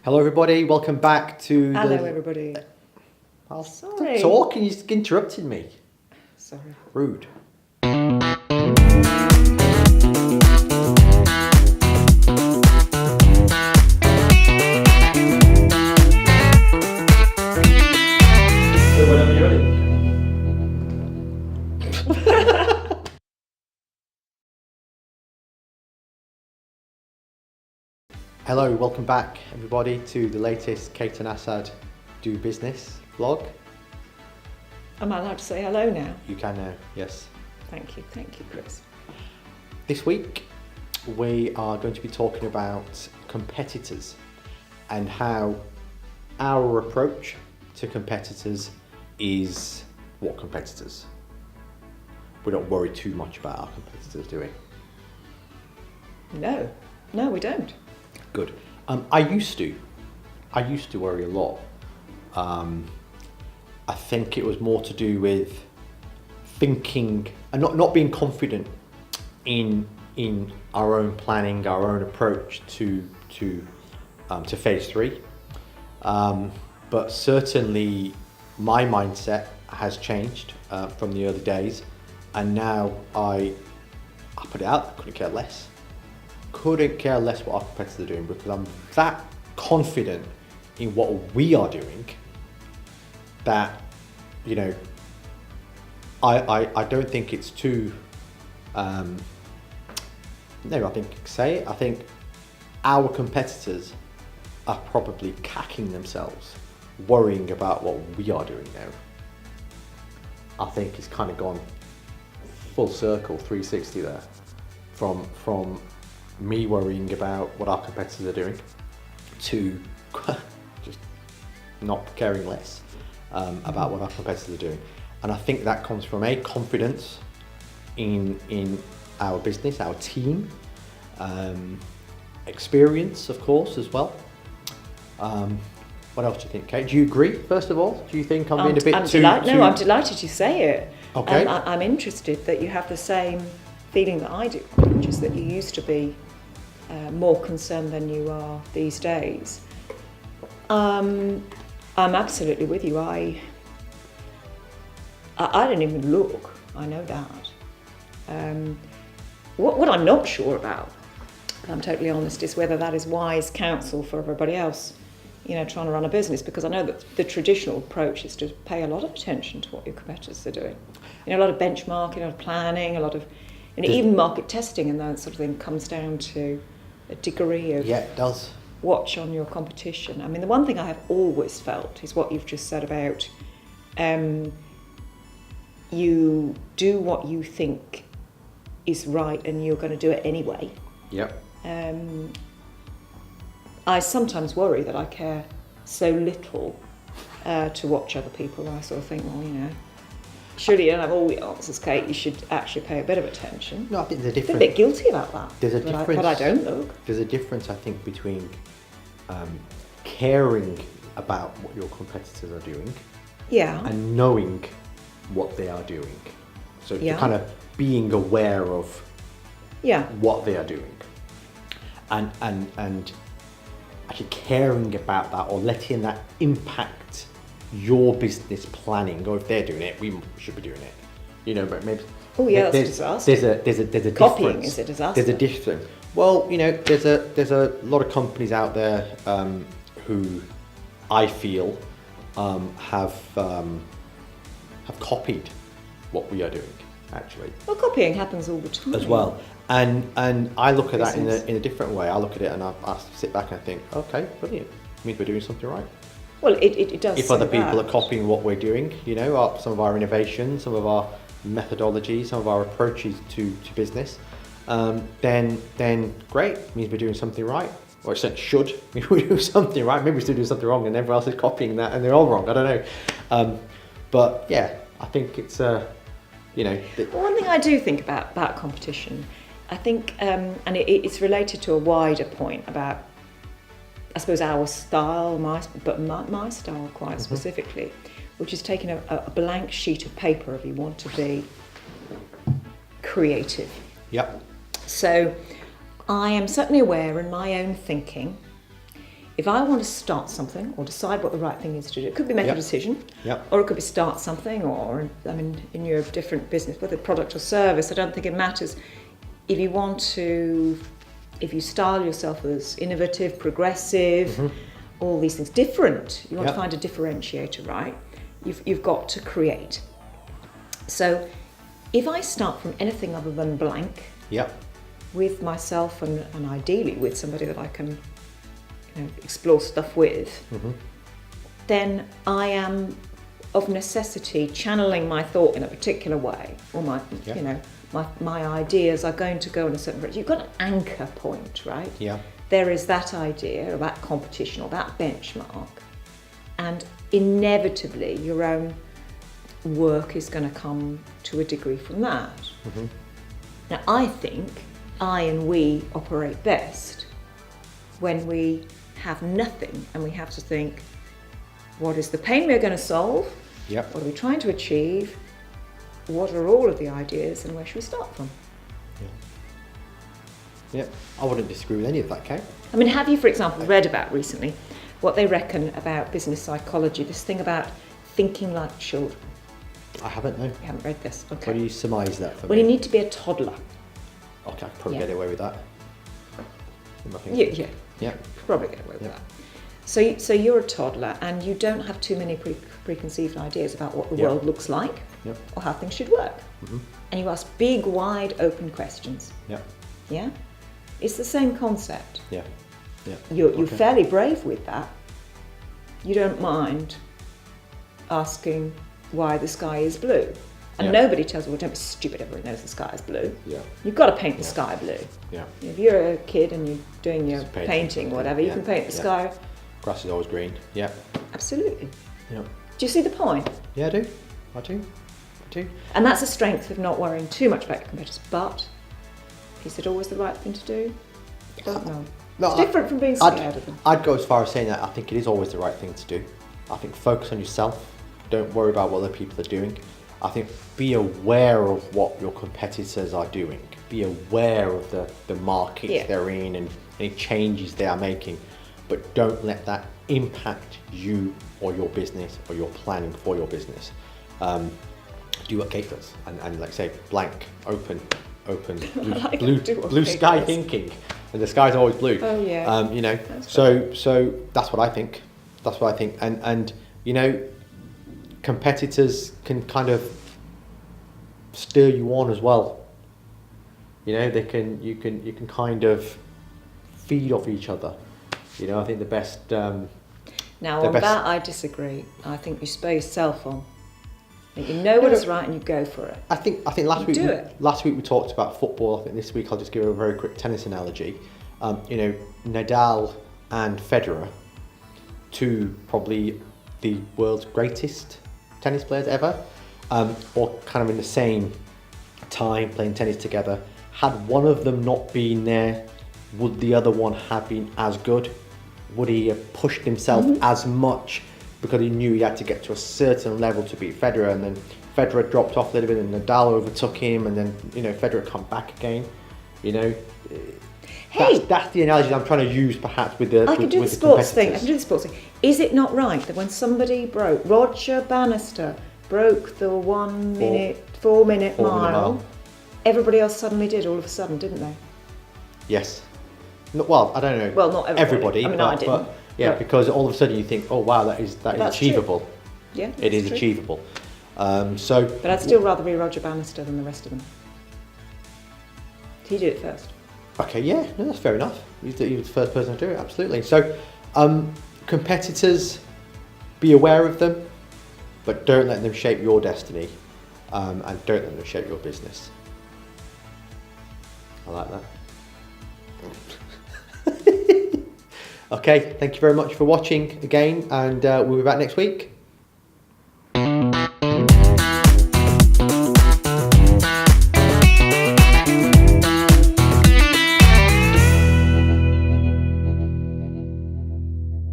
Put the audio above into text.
Hello, everybody. Welcome back to Hello, everybody. I'll Sorry. talk and you just interrupted me. Sorry. Rude. So whenever you're ready. Hello, welcome back, everybody, to the latest Kate and Assad Do Business vlog. Am I allowed to say hello now? You can now, yes. Thank you, Chris. This week, we are going to be talking about competitors and how our approach to competitors is what competitors. We don't worry too much about our competitors, do we? No, we don't. Good. I used to worry a lot. I think it was more to do with thinking and not being confident in our own planning, our own approach to phase 3. But certainly my mindset has changed from the early days, and now I put it out. I couldn't care less what our competitors are doing, because I'm that confident in what we are doing that, you know, I don't think it's too I think our competitors are probably cacking themselves worrying about what we are doing now. I think it's kind of gone full circle 360 there, from me worrying about what our competitors are doing to just not caring less about what our competitors are doing. And I think that comes from a confidence in our business, our team, experience, of course, as well. What else do you think, Kate? Do you agree, first of all? Do you think I'm being a bit too... No, I'm delighted you say it. Okay. I'm interested that you have the same feeling that I do, which is that you used to be more concerned than you are these days. I'm absolutely with you. I don't even look. I know that. What I'm not sure about, if I'm totally honest, is whether that is wise counsel for everybody else, you know, trying to run a business, because I know that the traditional approach is to pay a lot of attention to what your competitors are doing. You know, a lot of benchmarking, a lot of planning, a lot of, and even market testing and that sort of thing comes down to a degree of it does. Watch on your competition. I mean, the one thing I have always felt is what you've just said about you do what you think is right and you're going to do it anyway. Yep. I sometimes worry that I care so little to watch other people. I sort of think, well, you know, surely you don't have all the answers, Kate. You should actually pay a bit of attention. No, I think there's a I'm difference. a bit guilty about that. There's a difference. But I don't look. There's a difference, I think, between caring about what your competitors are doing, and knowing what they are doing. So kind of being aware of what they are doing, and actually caring about that, or letting that impact your business planning. Or if they're doing it, we should be doing it. You know, but maybe. Oh yeah, that's a disaster. There's a Copying difference. is a disaster. There's a difference. Well, you know, there's a lot of companies out there who I feel have copied what we are doing, actually. Well, copying happens all the time. As well. And I look at that in a different way. I look at it and I sit back and I think, okay, brilliant. It means we're doing something right. Well, it does. If other people are copying what we're doing, you know, some of our innovations, some of our methodologies, some of our approaches to business, then great. It means we're doing something right. Or it should. Maybe we do something right. Maybe we're still doing something wrong and everyone else is copying that and they're all wrong. I don't know. But yeah, I think it's, you know... One thing I do think about competition, I think, and it's related to a wider point about, I suppose, our style, my style quite specifically, which is taking a blank sheet of paper if you want to be creative. Yep. So I am certainly aware in my own thinking if I want to start something or decide what the right thing is to do, it could be make a decision, or it could be start something, or I mean, in your different business, whether product or service, I don't think it matters. If you style yourself as innovative, progressive, all these things, different, you want to find a differentiator, right? You've got to create. So if I start from anything other than blank, with myself and ideally with somebody that I can explore stuff with, then I am of necessity channeling my thought in a particular way, or my ideas are going to go in a certain direction. You've got an anchor point, right? There is that idea or that competition or that benchmark, and inevitably your own work is going to come to a degree from that. Now, I think I and we operate best when we have nothing and we have to think, what is the pain we're going to solve? What are we trying to achieve? What are all of the ideas and where should we start from? I wouldn't disagree with any of that, Kate. I mean, have you, for example, read about recently what they reckon about business psychology, this thing about thinking like children? I haven't, no. You haven't read this? Okay. Why do you surmise that for me? Well, you need to be a toddler. Okay, I could probably get away with that. Yeah, probably get away with that. So you're a toddler and you don't have too many preconceived ideas about what the world looks like or how things should work. And you ask big, wide, open questions. Yeah? It's the same concept. You're fairly brave with that. You don't mind asking why the sky is blue. And nobody tells you, well, don't be stupid, everyone knows the sky is blue. You've got to paint the sky blue. If you're a kid and you're doing your painting, whatever, you can paint the sky. Grass is always green. Absolutely. Do you see the point? Yeah, I do. And that's a strength of not worrying too much about your competitors. But is it always the right thing to do? I don't know. It's different from being scared of them. I'd go as far as saying that I think it is always the right thing to do. I think focus on yourself. Don't worry about what other people are doing. I think be aware of what your competitors are doing. Be aware of the markets they're in and any changes they are making. But don't let that impact you or your business or your planning for your business. Do what Kate does and like say blank, open, blue sky thinking, and the sky's always blue. Oh yeah. So that's what I think. And competitors can kind of steer you on as well. You can kind of feed off each other. I think the best. Now on that I disagree. I think you spur yourself on. I think you know what is right and you go for it. I think last week we talked about football. I think this week I'll just give a very quick tennis analogy. Nadal and Federer, two probably the world's greatest tennis players ever, or kind of in the same time playing tennis together. Had one of them not been there, would the other one have been as good? Would he have pushed himself as much because he knew he had to get to a certain level to beat Federer, and then Federer dropped off a little bit and Nadal overtook him, and then Federer come back again. That's the analogy I'm trying to use perhaps with the I can do the sports thing. Is it not right that when somebody Roger Bannister broke the 4 minute mile, everybody else suddenly did all of a sudden, didn't they? Yes. Well, I don't know. Well, not everybody. I didn't. But because all of a sudden you think, oh wow, that is achievable. True. Yeah, it is achievable. But I'd still rather be Roger Bannister than the rest of them. He did it first. Okay, yeah, no, that's fair enough. He was the first person to do it, absolutely. So, competitors, be aware of them, but don't let them shape your destiny, and don't let them shape your business. I like that. Okay, thank you very much for watching again, and we'll be back next week.